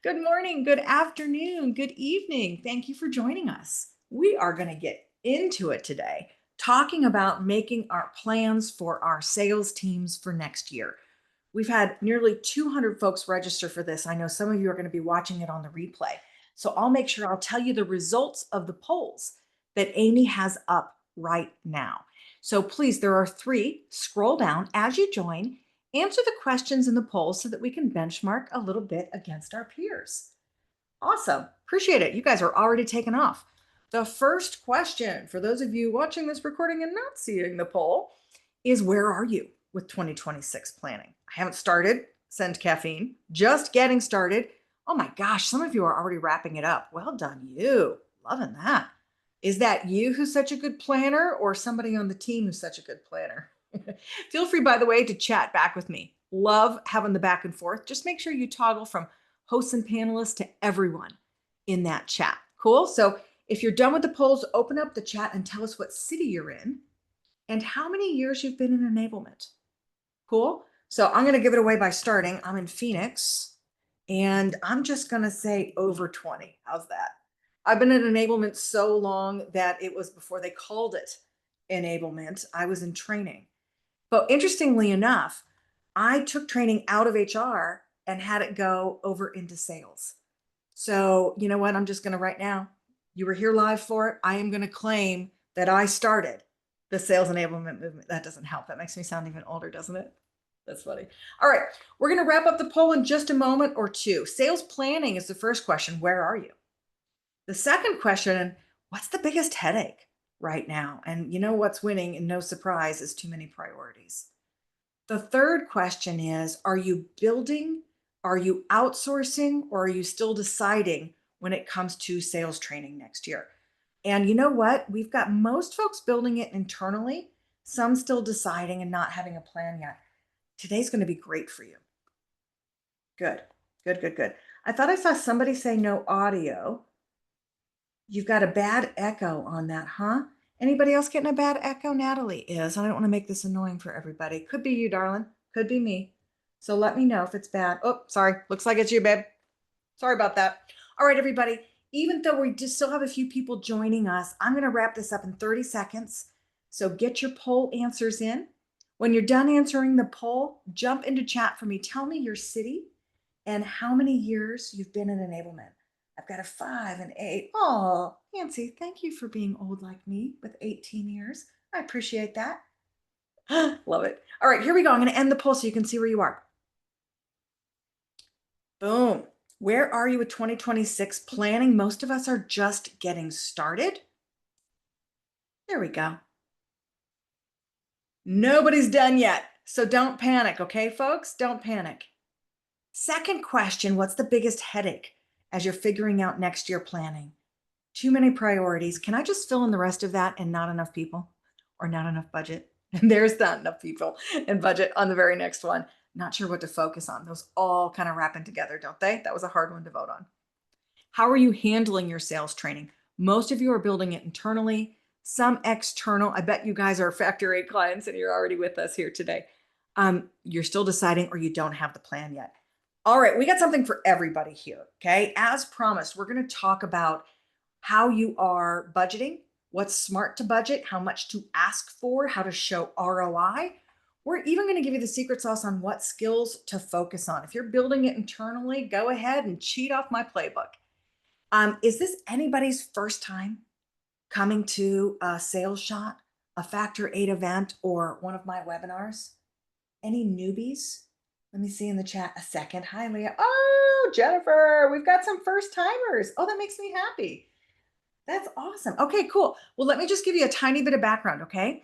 Good morning, good afternoon, good evening. Thank you for joining us. We are going to get into it today, talking about making our plans for our sales teams for next year. We've had nearly 200 folks register for this. I know some of you are going to be watching it on the replay. So I'll make sure I'll tell you the results of the polls that Amy has up right now. So please, there are three. Scroll down as you join. Answer the questions in the poll so that we can benchmark a little bit against our peers. Awesome. Appreciate it. You guys are already taking off. The first question for those of you watching this recording and not seeing the poll is, where are you with 2026 planning? I haven't started. Send caffeine. Just getting started. Oh my gosh, some of you are already wrapping it up. Well done, you. Loving that. Is that you who's such a good planner, or somebody on the team who's such a good planner? Feel free, by the way, to chat back with me. Love having the back and forth. Just make sure you toggle from hosts and panelists to everyone in that chat. Cool. So if you're done with the polls, open up the chat and tell us what city you're in and how many years you've been in enablement. Cool. So I'm going to give it away by starting. I'm in Phoenix and I'm just going to say over 20. How's that? I've been in enablement so long that it was before they called it enablement. I was in training. But interestingly enough, I took training out of HR and had it go over into sales. So, you know what? I'm just going to right now, you were here live for it. I am going to claim that I started the sales enablement movement. That doesn't help. That makes me sound even older, doesn't it? That's funny. All right. We're going to wrap up the poll in just a moment or two. Sales planning is the first question. Where are you? The second question, what's the biggest headache right now? And you know what's winning, and no surprise, is too many priorities. The third question is, are you building, are you outsourcing, or are you still deciding when it comes to sales training next year? And you know what? We've got most folks building it internally, some still deciding and not having a plan yet. Today's going to be great for you. Good, good, good, good. I thought I saw somebody say no audio. You've got a bad echo on that, huh? Anybody else getting a bad echo? Natalie is. I don't want to make this annoying for everybody. Could be you, darling. Could be me. So let me know if it's bad. Oh, sorry. Looks like it's you, babe. Sorry about that. All right, everybody. Even though we just still have a few people joining us, I'm going to wrap this up in 30 seconds. So get your poll answers in. When you're done answering the poll, jump into chat for me. Tell me your city and how many years you've been in enablement. I've got a 5 and 8. Oh, Nancy, thank you for being old like me with 18 years. I appreciate that. Love it. All right, here we go. I'm going to end the poll so you can see where you are. Boom. Where are you with 2026 planning? Most of us are just getting started. There we go. Nobody's done yet. So don't panic, okay, folks? Don't panic. Second question, what's the biggest headache as you're figuring out next year planning? Too many priorities. Can I just fill in the rest of that and not enough people or not enough budget? And there's not enough people and budget on the very next one. Not sure what to focus on. Those all kind of wrapping together, don't they? That was a hard one to vote on. How are you handling your sales training? Most of you are building it internally, some external. I bet you guys are Factor 8 clients and you're already with us here today. You're still deciding, or you don't have the plan yet. All right, we got something for everybody here, okay? As promised, we're going to talk about how you are budgeting, what's smart to budget, how much to ask for, how to show ROI. We're even going to give you the secret sauce on what skills to focus on. If you're building it internally, go ahead and cheat off my playbook. Is this anybody's first time coming to a sales shot, a Factor 8 event, or one of my webinars? Any newbies? Let me see in the chat a second. Hi, Leah. Oh, Jennifer, we've got some first timers. Oh, that makes me happy. That's awesome. Okay, cool. Well, let me just give you a tiny bit of background, okay?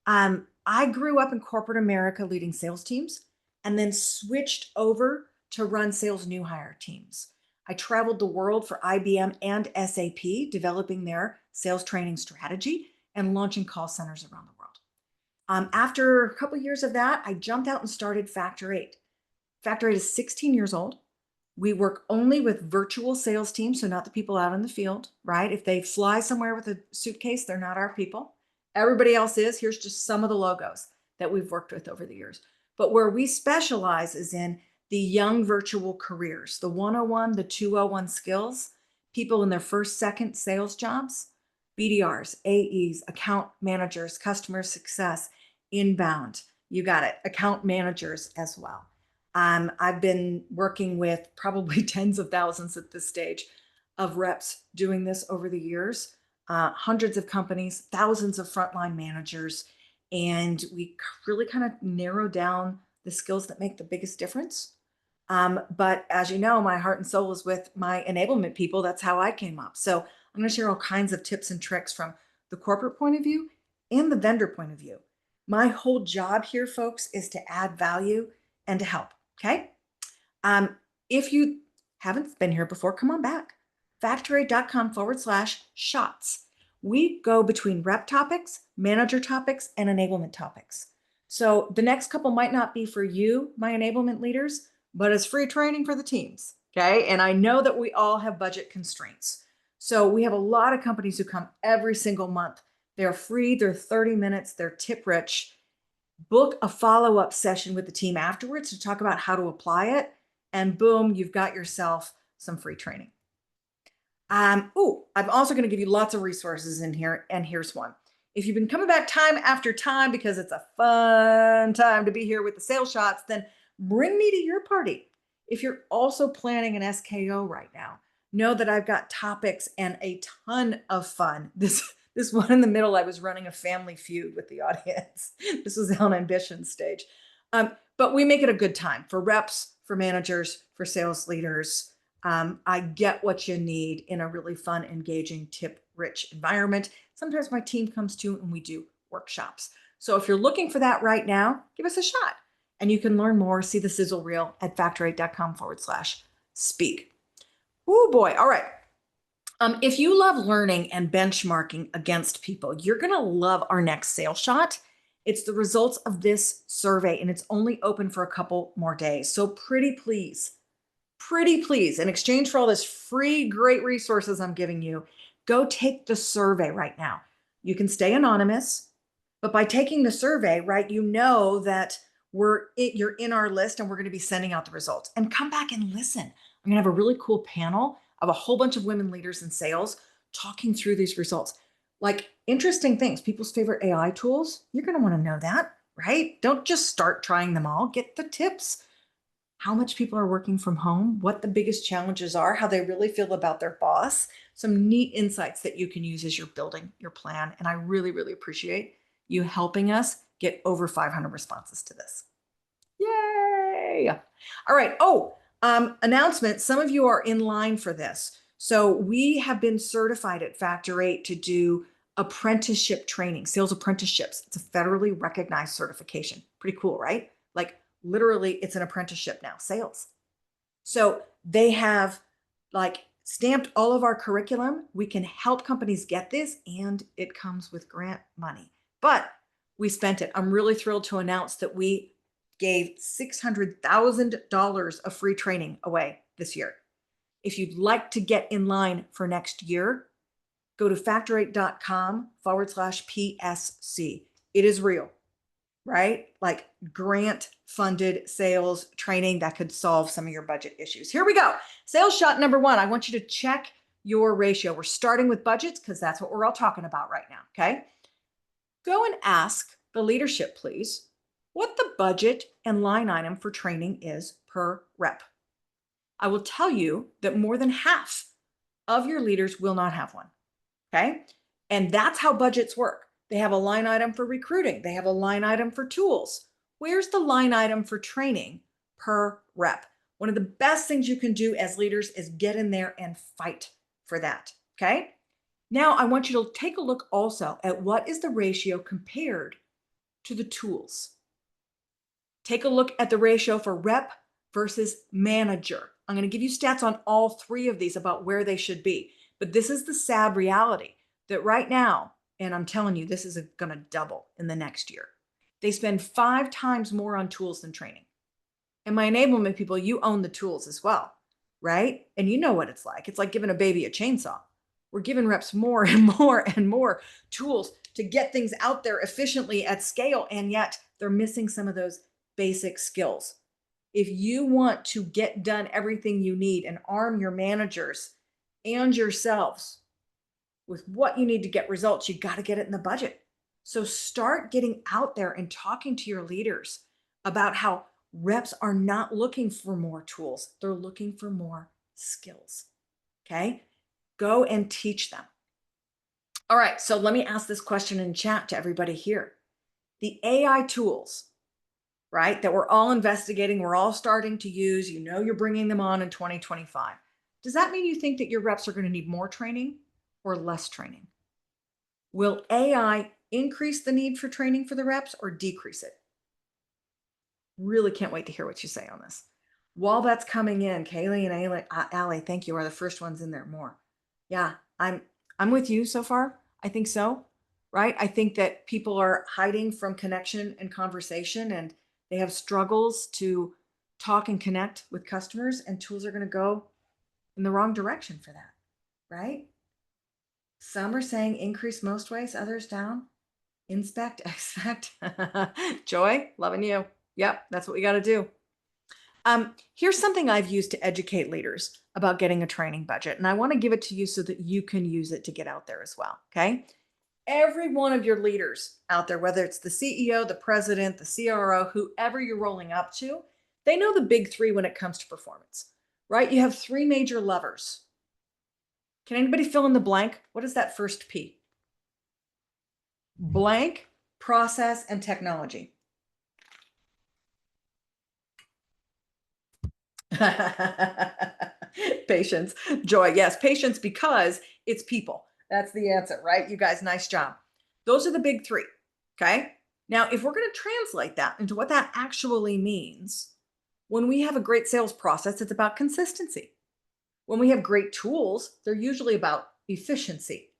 I grew up in corporate America leading sales teams and then switched over to run sales new hire teams. I traveled the world for IBM and SAP, developing their sales training strategy and launching call centers around the world. After a couple of years of that, I jumped out and started Factor 8. Factor 8 is 16 years old. We work only with virtual sales teams, so not the people out in the field, right? If they fly somewhere with a suitcase, they're not our people. Everybody else is. Here's just some of the logos that we've worked with over the years. But where we specialize is in the young virtual careers, the 101, the 201 skills, people in their first, second sales jobs, BDRs, AEs, account managers, customer success, inbound. You got it. Account managers as well. I've been working with probably tens of thousands at this stage of reps doing this over the years, hundreds of companies, thousands of frontline managers, and we really kind of narrow down the skills that make the biggest difference. But as you know, my heart and soul is with my enablement people. That's how I came up. So I'm going to share all kinds of tips and tricks from the corporate point of view and the vendor point of view. My whole job here, folks, is to add value and to help. Okay. If you haven't been here before, come on back. Factor8.com/shots. We go between rep topics, manager topics, and enablement topics. So the next couple might not be for you, my enablement leaders, but it's free training for the teams. Okay. And I know that we all have budget constraints. So we have a lot of companies who come every single month. They're free, they're 30 minutes, they're tip rich. Book a follow-up session with the team afterwards to talk about how to apply it. And boom, you've got yourself some free training. I'm also going to give you lots of resources in here. And here's one. If you've been coming back time after time because it's a fun time to be here with the sales shots, then bring me to your party. If you're also planning an SKO right now, know that I've got topics and a ton of fun. This one in the middle, I was running a family feud with the audience. This was on Ambition stage. But we make it a good time for reps, for managers, for sales leaders. I get what you need in a really fun, engaging, tip-rich environment. Sometimes my team comes to and we do workshops. So if you're looking for that right now, give us a shot. And you can learn more, see the sizzle reel at factor8.com/speak. Oh boy. All right. If you love learning and benchmarking against people, you're going to love our next sales shot. It's the results of this survey, and it's only open for a couple more days. So pretty please, in exchange for all this free, great resources I'm giving you, go take the survey right now. You can stay anonymous, but by taking the survey, right, you know that you're in our list and we're going to be sending out the results. And come back and listen. I'm going to have a really cool panel of a whole bunch of women leaders in sales talking through these results. Like interesting things, people's favorite AI tools. You're going to want to know that, right? Don't just start trying them all. Get the tips. How much people are working from home, what the biggest challenges are, how they really feel about their boss, some neat insights that you can use as you're building your plan. And I really, really appreciate you helping us get over 500 responses to this. Yay! All right. Announcement. Some of you are in line for this. So we have been certified at Factor 8 to do apprenticeship training, sales apprenticeships. It's a federally recognized certification. Pretty cool, right? Like literally it's an apprenticeship now, sales. So they have like stamped all of our curriculum. We can help companies get this, and it comes with grant money, but we spent it. I'm really thrilled to announce that we gave $600,000 of free training away this year. If you'd like to get in line for next year, go to factor8.com/PSC. It is real, right? Like grant funded sales training that could solve some of your budget issues. Here we go. Sales shot number 1. I want you to check your ratio. We're starting with budgets because that's what we're all talking about right now. Okay. Go and ask the leadership, please, what the budget and line item for training is per rep. I will tell you that more than half of your leaders will not have one. Okay. And that's how budgets work. They have a line item for recruiting. They have a line item for tools. Where's the line item for training per rep? One of the best things you can do as leaders is get in there and fight for that. Okay. Now I want you to take a look also at what is the ratio compared to the tools. Take a look at the ratio for rep versus manager. I'm going to give you stats on all 3 of these about where they should be. But this is the sad reality that right now, and I'm telling you, this is going to double in the next year. They spend 5 times more on tools than training. And my enablement people, you own the tools as well, right? And you know what it's like. It's like giving a baby a chainsaw. We're giving reps more and more and more tools to get things out there efficiently at scale. And yet they're missing some of those basic skills. If you want to get done everything you need and arm your managers and yourselves with what you need to get results, you got to get it in the budget. So start getting out there and talking to your leaders about how reps are not looking for more tools, they're looking for more skills. Okay. Go and teach them. All right. So let me ask this question in chat to everybody here. The AI tools, right, that we're all investigating, we're all starting to use, you're bringing them on in 2025. Does that mean you think that your reps are going to need more training or less training? Will AI increase the need for training for the reps or decrease it? Really can't wait to hear what you say on this. While that's coming in, Kaylee and Allie, thank you, are the first ones in there more. Yeah, I'm with you so far. I think so, right? I think that people are hiding from connection and conversation, and they have struggles to talk and connect with customers, and tools are going to go in the wrong direction for that, right? Some are saying increase most ways, others down. Inspect, expect. Joy, loving you. Yep, that's what we got to do. Here's something I've used to educate leaders about getting a training budget, and I want to give it to you so that you can use it to get out there as well. Okay. Every one of your leaders out there, whether it's the CEO, the president, the CRO, whoever you're rolling up to, they know the big three when it comes to performance, right? You have three major levers. Can anybody fill in the blank? What is that first P? Blank, process, and technology. Patience, joy. Yes, patience because it's people. That's the answer, right? You guys, nice job. Those are the big three. Okay. Now, if we're going to translate that into what that actually means, when we have a great sales process, it's about consistency. When we have great tools, they're usually about efficiency,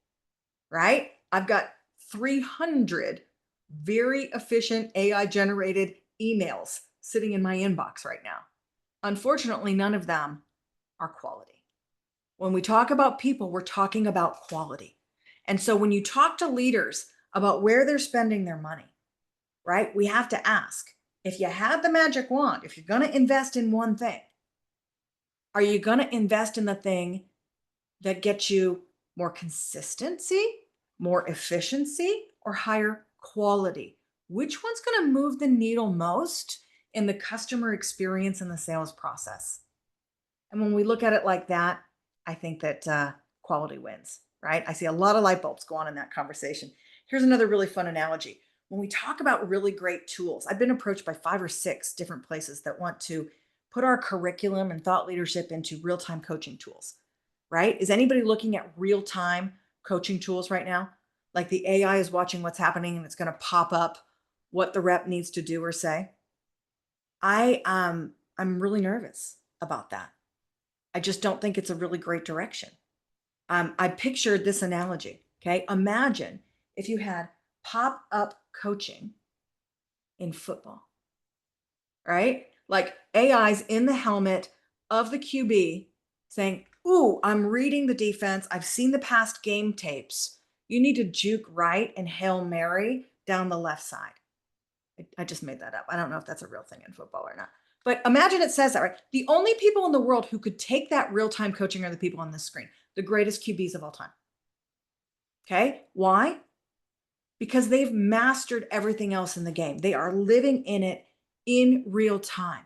right? I've got 300 very efficient AI generated emails sitting in my inbox right now. Unfortunately, none of them are quality. When we talk about people, we're talking about quality. And so when you talk to leaders about where they're spending their money, right, we have to ask, if you had the magic wand, if you're going to invest in one thing, are you going to invest in the thing that gets you more consistency, more efficiency, or higher quality? Which one's going to move the needle most in the customer experience and the sales process? And when we look at it like that, I think that quality wins, right? I see a lot of light bulbs go on in that conversation. Here's another really fun analogy. When we talk about really great tools, I've been approached by 5 or 6 different places that want to put our curriculum and thought leadership into real-time coaching tools, right? Is anybody looking at real-time coaching tools right now? Like the AI is watching what's happening and it's going to pop up what the rep needs to do or say. I'm really nervous about that. I just don't think it's a really great direction. I pictured this analogy. Okay. Imagine if you had pop up coaching in football, right? Like AI's in the helmet of the QB saying, ooh, I'm reading the defense. I've seen the past game tapes. You need to juke right and Hail Mary down the left side. I just made that up. I don't know if that's a real thing in football or not. But imagine it says that, right? The only people in the world who could take that real-time coaching are the people on this screen, the greatest QBs of all time. Okay. Why? Because they've mastered everything else in the game. They are living in it in real time.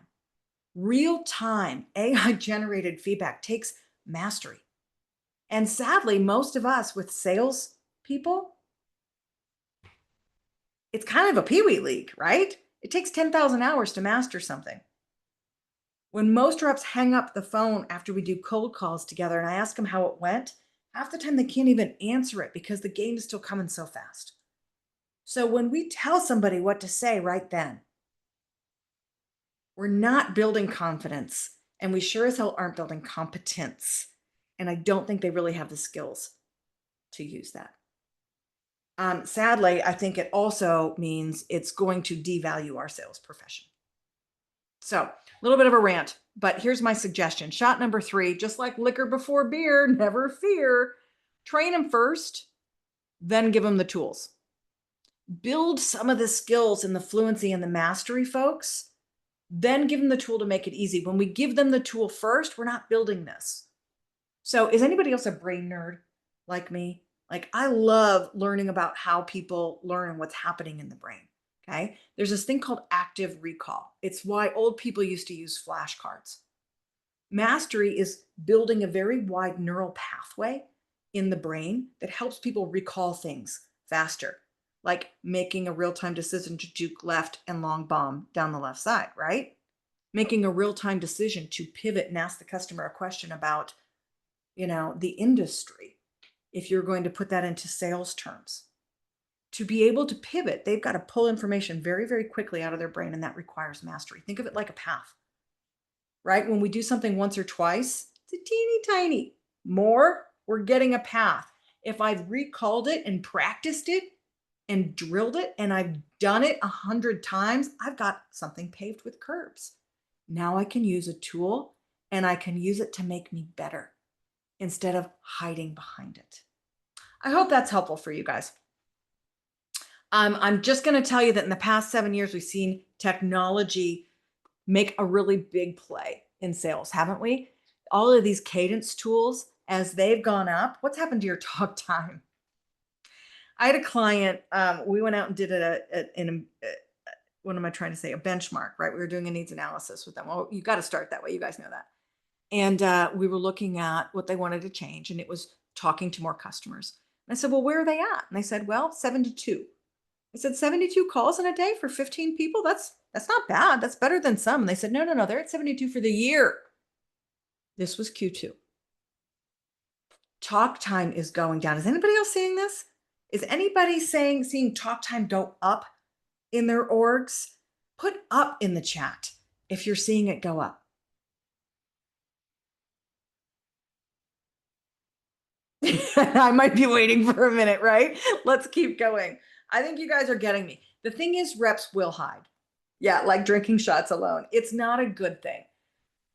Real time AI generated feedback takes mastery. And sadly, most of us with sales people, it's kind of a peewee league, right? It takes 10,000 hours to master something. When most reps hang up the phone after we do cold calls together and I ask them how it went, half the time they can't even answer it because the game is still coming so fast. So when we tell somebody what to say right then, we're not building confidence and we sure as hell aren't building competence. And I don't think they really have the skills to use that. Sadly, I think it also means it's going to devalue our sales profession. So a little bit of a rant, but here's my suggestion. Shot number 3, just like liquor before beer, never fear. Train them first, then give them the tools. Build some of the skills and the fluency and the mastery, folks, then give them the tool to make it easy. When we give them the tool first, we're not building this. So is anybody else a brain nerd like me? Like I love learning about how people learn and what's happening in the brain. Okay. There's this thing called active recall. It's why old people used to use flashcards. Mastery is building a very wide neural pathway in the brain that helps people recall things faster, like making a real-time decision to juke left and long bomb down the left side, right? Making a real-time decision to pivot and ask the customer a question about, the industry. If you're going to put that into sales terms, to be able to pivot, they've got to pull information very, very quickly out of their brain, and that requires mastery. Think of it like a path, right? When we do something once or twice, it's a teeny tiny. More, we're getting a path. If I've recalled it and practiced it and drilled it and I've done it 100 times, I've got something paved with curbs. Now I can use a tool and I can use it to make me better instead of hiding behind it. I hope that's helpful for you guys. I'm just going to tell you that in the past 7 years, we've seen technology make a really big play in sales, haven't we? All of these cadence tools, as they've gone up, what's happened to your talk time? I had a client, we went out and did what am I trying to say? A benchmark, right? We were doing a needs analysis with them. Well, you got to start that way. You guys know that. And we were looking at what they wanted to change, and it was talking to more customers. And I said, well, where are they at? And they said, well, 72. I said, 72 calls in a day for 15 people? That's not bad. That's better than some. And they said, no, they're at 72 for the year. This was Q2. Talk time is going down. Is anybody else seeing this? Is anybody seeing talk time go up in their orgs? Put up in the chat if you're seeing it go up. I might be waiting for a minute, right? Let's keep going. I think you guys are getting me. The thing is, reps will hide. Yeah, like drinking shots alone. It's not a good thing.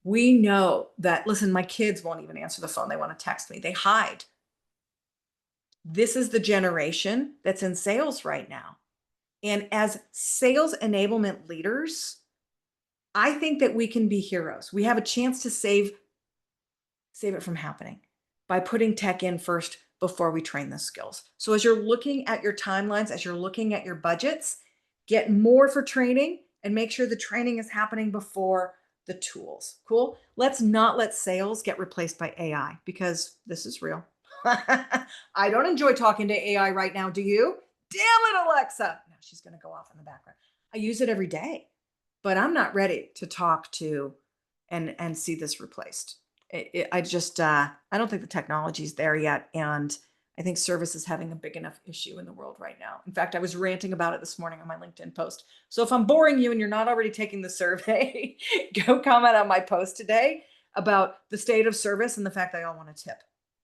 We know that, listen, my kids won't even answer the phone. They want to text me. They hide. This is the generation that's in sales right now. And as sales enablement leaders, I think that we can be heroes. We have a chance to save it from happening by putting tech in first before we train the skills. So as you're looking at your timelines, as you're looking at your budgets, get more for training and make sure the training is happening before the tools. Cool? Let's not let sales get replaced by AI, because this is real. I don't enjoy talking to AI right now. Do you? Damn it, Alexa. No, she's going to go off in the background. I use it every day, but I'm not ready to talk to and see this replaced. I don't think the technology is there yet. And I think service is having a big enough issue in the world right now. In fact, I was ranting about it this morning on my LinkedIn post. So if I'm boring you and you're not already taking the survey, go comment on my post today about the state of service and the fact that I all want to tip,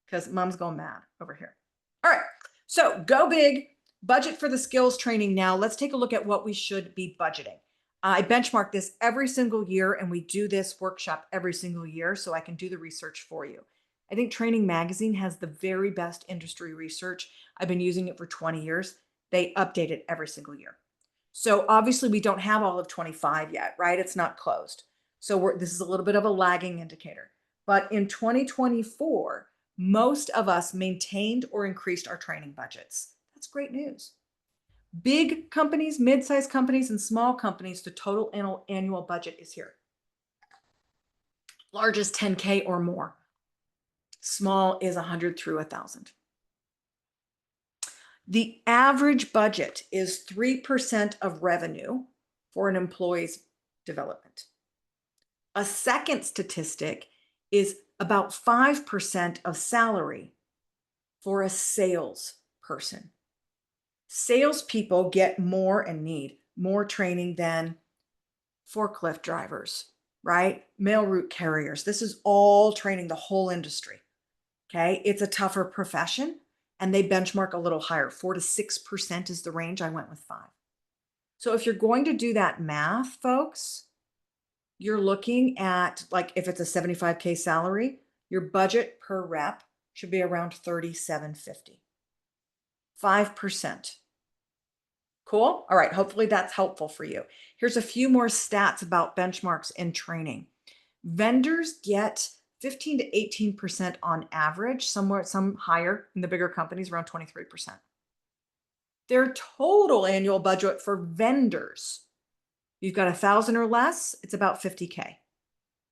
because mom's going mad over here. All right. So go big, budget for the skills training now. Let's take a look at what we should be budgeting. I benchmark this every single year, and we do this workshop every single year so I can do the research for you. I think Training Magazine has the very best industry research. I've been using it for 20 years. They update it every single year. So obviously we don't have all of 25 yet, right? It's not closed. So this is a little bit of a lagging indicator. But in 2024, most of us maintained or increased our training budgets. That's great news. Big companies, mid-sized companies, and small companies, the total annual budget is here. Largest 10K or more. Small is 100 through 1,000. The average budget is 3% of revenue for an employee's development. A second statistic is about 5% of salary for a salesperson. Salespeople get more and need more training than forklift drivers, right? Mail route carriers. This is all training, the whole industry. Okay. It's a tougher profession, and they benchmark a little higher. 4 to 6% is the range. I went with 5. So if you're going to do that math, folks, you're looking at, like, if it's a 75K salary, your budget per rep should be around $37.50. 5%. Cool. All right. Hopefully that's helpful for you. Here's a few more stats about benchmarks and training. Vendors get 15 to 18% on average, somewhere some higher in the bigger companies, around 23%. Their total annual budget for vendors, you've got 1,000 or less, it's about 50K.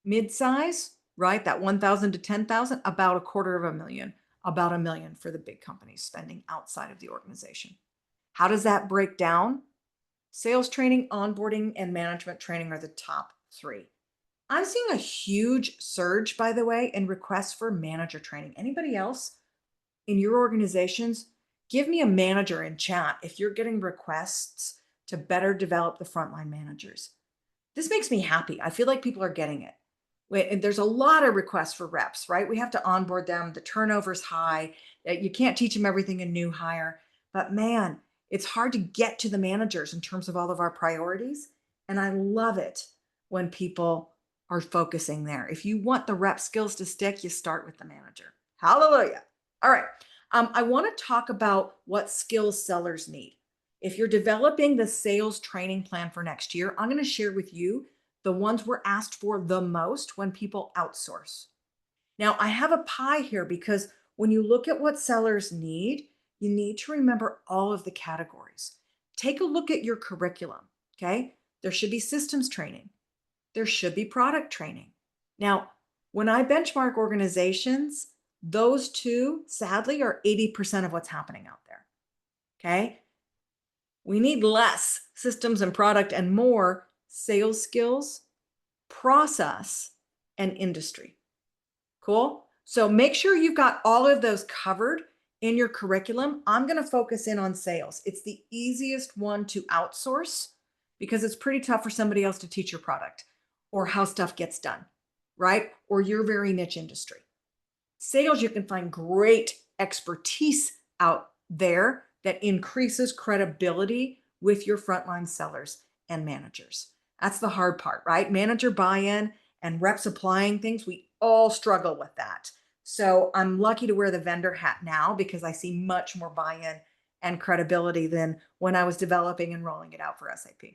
Mid-size, right? That 1,000 to 10,000, about a quarter of a million, about a million for the big companies spending outside of the organization. How does that break down? Sales training, onboarding, and management training are the top three. I'm seeing a huge surge, by the way, in requests for manager training. Anybody else in your organizations? Give me a manager in chat if you're getting requests to better develop the frontline managers. This makes me happy. I feel like people are getting it. And there's a lot of requests for reps, right? We have to onboard them. The turnover's high. You can't teach them everything in new hire. But man, it's hard to get to the managers in terms of all of our priorities. And I love it when people are focusing there. If you want the rep skills to stick, you start with the manager. Hallelujah. All right. I want to talk about what skills sellers need. If you're developing the sales training plan for next year, I'm going to share with you the ones we're asked for the most when people outsource. Now, I have a pie here because when you look at what sellers need, you need to remember all of the categories. Take a look at your curriculum, okay? There should be systems training. There should be product training. Now, when I benchmark organizations, those two, sadly, are 80% of what's happening out there, okay? We need less systems and product and more sales skills, process, and industry. Cool? So make sure you've got all of those covered in your curriculum. I'm going to focus in on sales. It's the easiest one to outsource because it's pretty tough for somebody else to teach your product or how stuff gets done, right? Or your very niche industry. Sales, you can find great expertise out there that increases credibility with your frontline sellers and managers. That's the hard part, right? Manager buy-in and reps applying things, we all struggle with that. So I'm lucky to wear the vendor hat now because I see much more buy-in and credibility than when I was developing and rolling it out for SAP.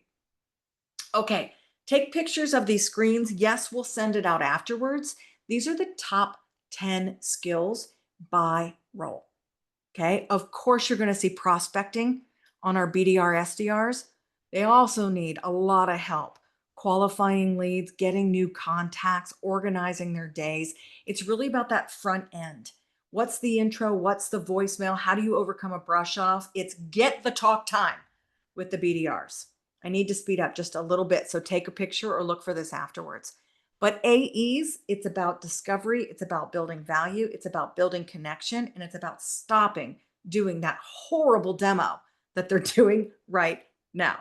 Okay, take pictures of these screens. Yes, we'll send it out afterwards. These are the top 10 skills by role. Okay, of course, you're going to see prospecting on our BDR SDRs. They also need a lot of help qualifying leads, getting new contacts, organizing their days. It's really about that front end. What's the intro? What's the voicemail? How do you overcome a brush off? It's get the talk time with the BDRs. I need to speed up just a little bit, so take a picture or look for this afterwards. But AEs, it's about discovery, it's about building value, it's about building connection, and it's about stopping doing that horrible demo that they're doing right now.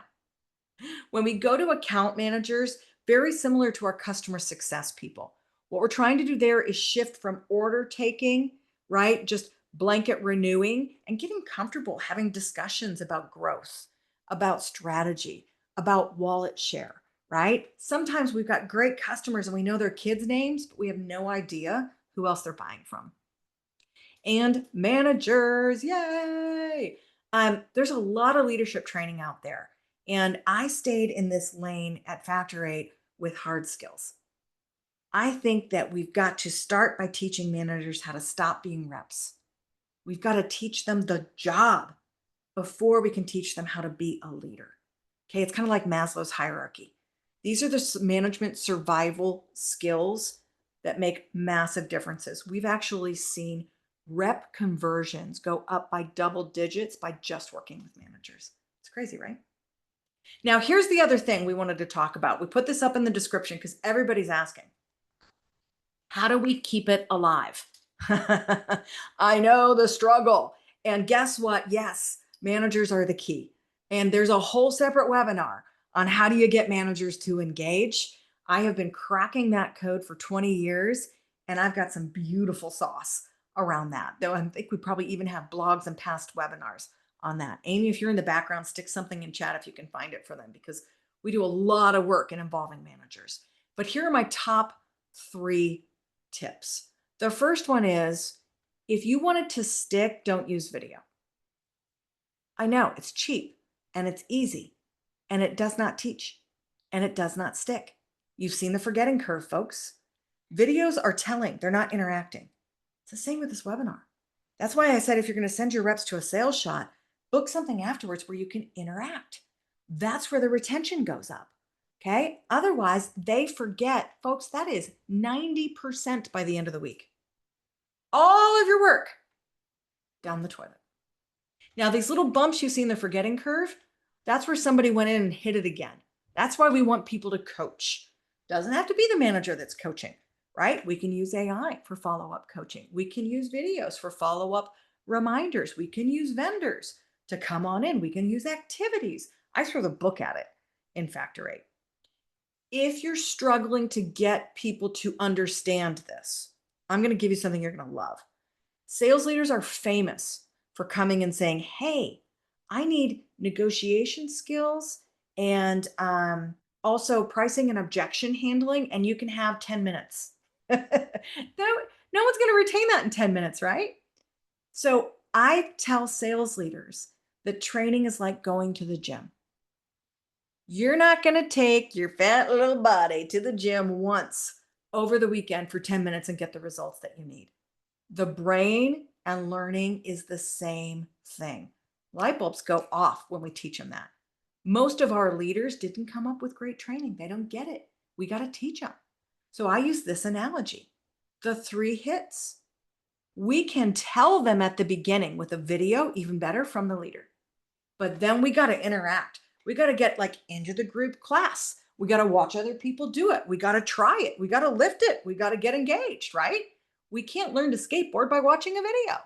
When we go to account managers, very similar to our customer success people, what we're trying to do there is shift from order taking, right? Just blanket renewing and getting comfortable having discussions about growth, about strategy, about wallet share, right? Sometimes we've got great customers and we know their kids' names, but we have no idea who else they're buying from. And managers, yay! There's a lot of leadership training out there. And I stayed in this lane at Factor 8 with hard skills. I think that we've got to start by teaching managers how to stop being reps. We've got to teach them the job before we can teach them how to be a leader. Okay, it's kind of like Maslow's hierarchy. These are the management survival skills that make massive differences. We've actually seen rep conversions go up by double digits by just working with managers. It's crazy, right? Now, here's the other thing we wanted to talk about. We put this up in the description because everybody's asking. How do we keep it alive? I know the struggle. And guess what? Yes, managers are the key. And there's a whole separate webinar on how do you get managers to engage. I have been cracking that code for 20 years, and I've got some beautiful sauce around that. Though I think we probably even have blogs and past webinars on that. Amy, if you're in the background, stick something in chat if you can find it for them, because we do a lot of work in involving managers. But here are my top 3 tips. The first one is, if you want it to stick, don't use video. I know it's cheap, and it's easy and it does not teach and it does not stick. You've seen the forgetting curve, folks. Videos are telling, they're not interacting. It's the same with this webinar. That's why I said if you're going to send your reps to a sales shot, book something afterwards where you can interact. That's where the retention goes up. Okay. Otherwise, they forget, folks, that is 90% by the end of the week. All of your work down the toilet. Now, these little bumps you see in the forgetting curve, that's where somebody went in and hit it again. That's why we want people to coach. Doesn't have to be the manager that's coaching, right? We can use AI for follow-up coaching. We can use videos for follow-up reminders. We can use vendors to come on in. We can use activities. I throw the book at it in Factor 8. If you're struggling to get people to understand this, I'm going to give you something you're going to love. Sales leaders are famous for coming and saying, hey, I need negotiation skills and also pricing and objection handling, and you can have 10 minutes. No one's going to retain that in 10 minutes, right? So I tell sales leaders that training is like going to the gym. You're not going to take your fat little body to the gym once over the weekend for 10 minutes and get the results that you need. The brain and learning is the same thing. Light bulbs go off when we teach them that. Most of our leaders didn't come up with great training. They don't get it. We got to teach them. So I use this analogy, the 3 hits. We can tell them at the beginning with a video, even better from the leader. But then we got to interact. We got to get like into the group class. We got to watch other people do it. We got to try it. We got to lift it. We got to get engaged, right? We can't learn to skateboard by watching a video.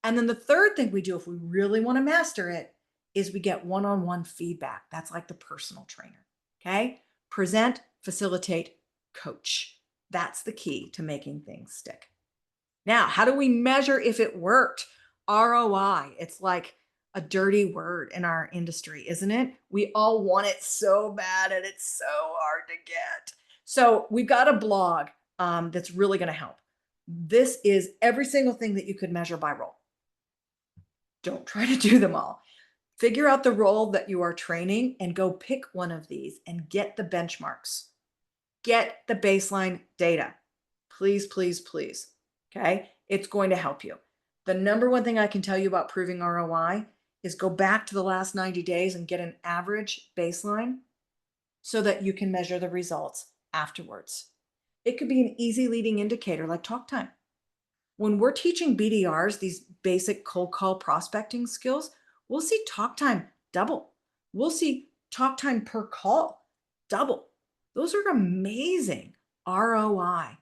And then the third thing we do if we really want to master it is we get one-on-one feedback. That's like the personal trainer, okay? Present, facilitate, coach. That's the key to making things stick. Now, how do we measure if it worked? ROI, it's like a dirty word in our industry, isn't it? We all want it so bad and it's so hard to get. So we've got a blog that's really going to help. This is every single thing that you could measure by role. Don't try to do them all. Figure out the role that you are training and go pick one of these and get the benchmarks. Get the baseline data. Please, please, please. Okay? It's going to help you. The number one thing I can tell you about proving ROI is go back to the last 90 days and get an average baseline so that you can measure the results afterwards. It could be an easy leading indicator like talk time. When we're teaching BDRs, these basic cold call prospecting skills, we'll see talk time double. We'll see talk time per call double. Those are amazing ROI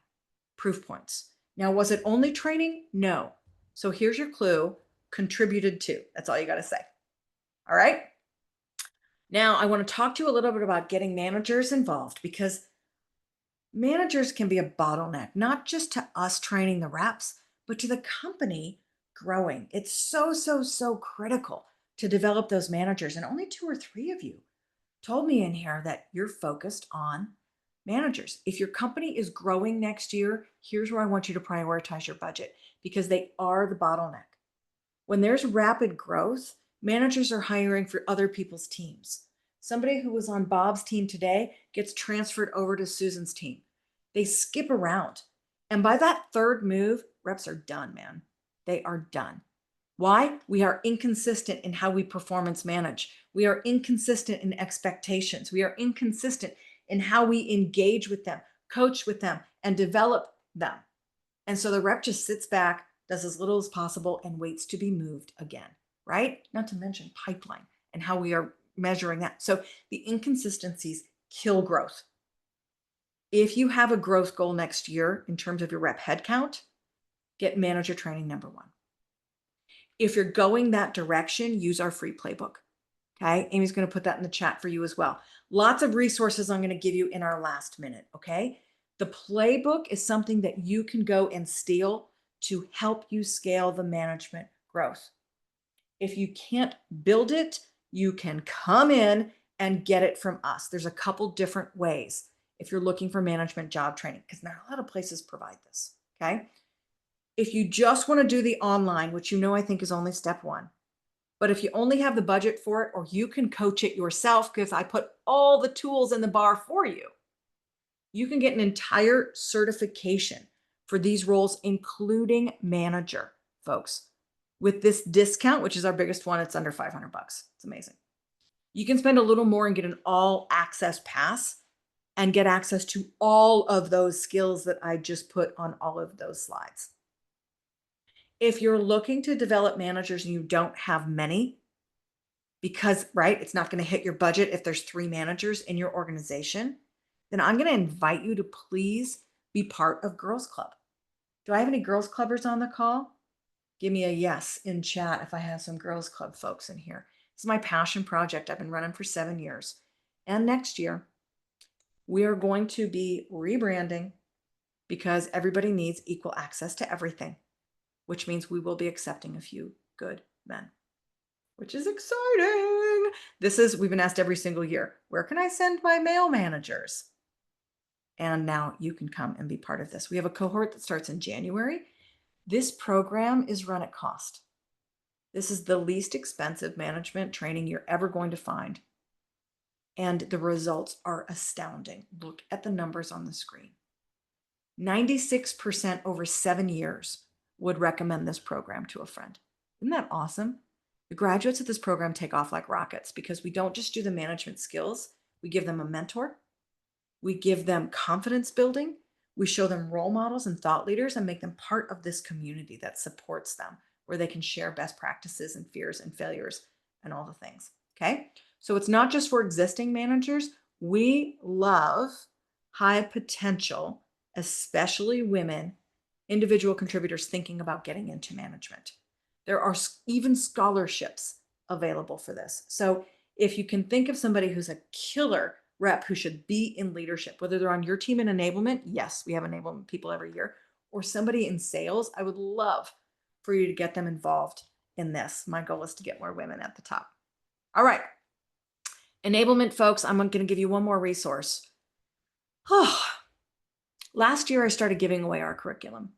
proof points. Now, was it only training? No. So here's your clue, contributed to. That's all you got to say. All right. Now, I want to talk to you a little bit about getting managers involved because managers can be a bottleneck, not just to us training the reps, but to the company growing. It's so critical to develop those managers. And only 2 or 3 of you told me in here that you're focused on managers. If your company is growing next year, here's where I want you to prioritize your budget because they are the bottleneck. When there's rapid growth, managers are hiring for other people's teams. Somebody who was on Bob's team today gets transferred over to Susan's team. They skip around. And by that third move, reps are done, man. They are done. Why? We are inconsistent in how we performance manage. We are inconsistent in expectations. We are inconsistent in how we engage with them, coach with them, and develop them. And so the rep just sits back, does as little as possible, and waits to be moved again, right? Not to mention pipeline and how we are measuring that. So the inconsistencies kill growth. If you have a growth goal next year in terms of your rep headcount, get manager training number 1. If you're going that direction, use our free playbook. Okay. Amy's going to put that in the chat for you as well. Lots of resources I'm going to give you in our last minute. Okay. The playbook is something that you can go and steal to help you scale the management growth. If you can't build it, you can come in and get it from us. There's a couple different ways if you're looking for management job training, because not a lot of places provide this. Okay. If you just want to do the online, which I think is only step 1, But if you only have the budget for it, or you can coach it yourself, because I put all the tools in the bar for you, you can get an entire certification for these roles, including manager, folks. With this discount, which is our biggest one, it's under 500 bucks. It's amazing. You can spend a little more and get an all access pass and get access to all of those skills that I just put on all of those slides. If you're looking to develop managers and you don't have many, because, right, it's not going to hit your budget if there's 3 managers in your organization, then I'm going to invite you to please be part of Girls Club. Do I have any Girls Clubbers on the call? Give me a yes in chat if I have some Girls Club folks in here. It's my passion project I've been running for 7 years. And next year, we are going to be rebranding because everybody needs equal access to everything, which means we will be accepting a few good men, which is exciting. We've been asked every single year, where can I send my male managers? And now you can come and be part of this. We have a cohort that starts in January. This program is run at cost. This is the least expensive management training you're ever going to find. And the results are astounding. Look at the numbers on the screen. 96% over 7 years would recommend this program to a friend. Isn't that awesome? The graduates of this program take off like rockets because we don't just do the management skills. We give them a mentor. We give them confidence building. We show them role models and thought leaders and make them part of this community that supports them, where they can share best practices and fears and failures and all the things. Okay. So it's not just for existing managers. We love high potential, especially women, individual contributors thinking about getting into management. There are even scholarships available for this. So if you can think of somebody who's a killer rep who should be in leadership, whether they're on your team in enablement, yes, we have enablement people every year, or somebody in sales, I would love for you to get them involved in this. My goal is to get more women at the top. All right. Enablement, folks, I'm going to give you one more resource. Last year, I started giving away our curriculum.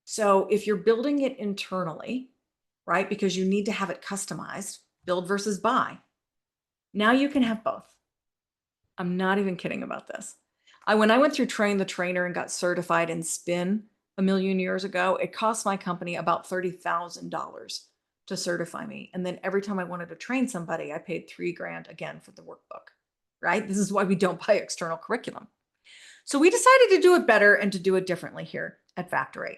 So if you're building it internally, right, because you need to have it customized, build versus buy, now you can have both. I'm not even kidding about this. When I went through Train the Trainer and got certified in spin a million years ago, it cost my company about $30,000 to certify me. And then every time I wanted to train somebody, I paid $3,000 again for the workbook, right? This is why we don't buy external curriculum. So we decided to do it better and to do it differently here at Factor 8.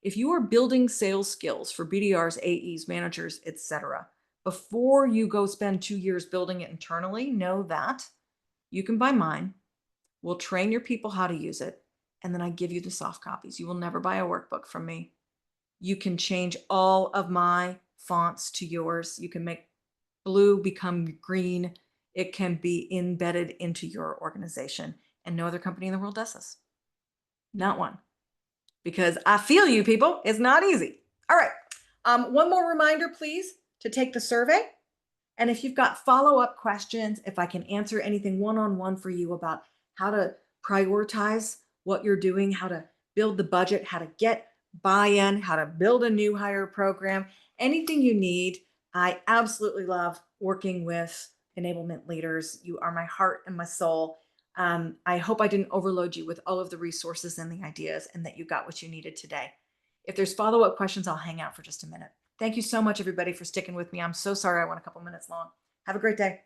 If you are building sales skills for BDRs, AEs, managers, etc., before you go spend 2 years building it internally, know that you can buy mine. We'll train your people how to use it. And then I give you the soft copies. You will never buy a workbook from me. You can change all of my fonts to yours. You can make blue become green. It can be embedded into your organization. And no other company in the world does this. Not one. Because I feel you people. It's not easy. All right. One more reminder, please, to take the survey. And if you've got follow-up questions, if I can answer anything one-on-one for you about how to prioritize what you're doing, how to build the budget, how to get buy-in, how to build a new hire program, anything you need, I absolutely love working with enablement leaders. You are my heart and my soul. I hope I didn't overload you with all of the resources and the ideas and that you got what you needed today. If there's follow-up questions, I'll hang out for just a minute. Thank you so much, everybody, for sticking with me. I'm so sorry I went a couple minutes long. Have a great day.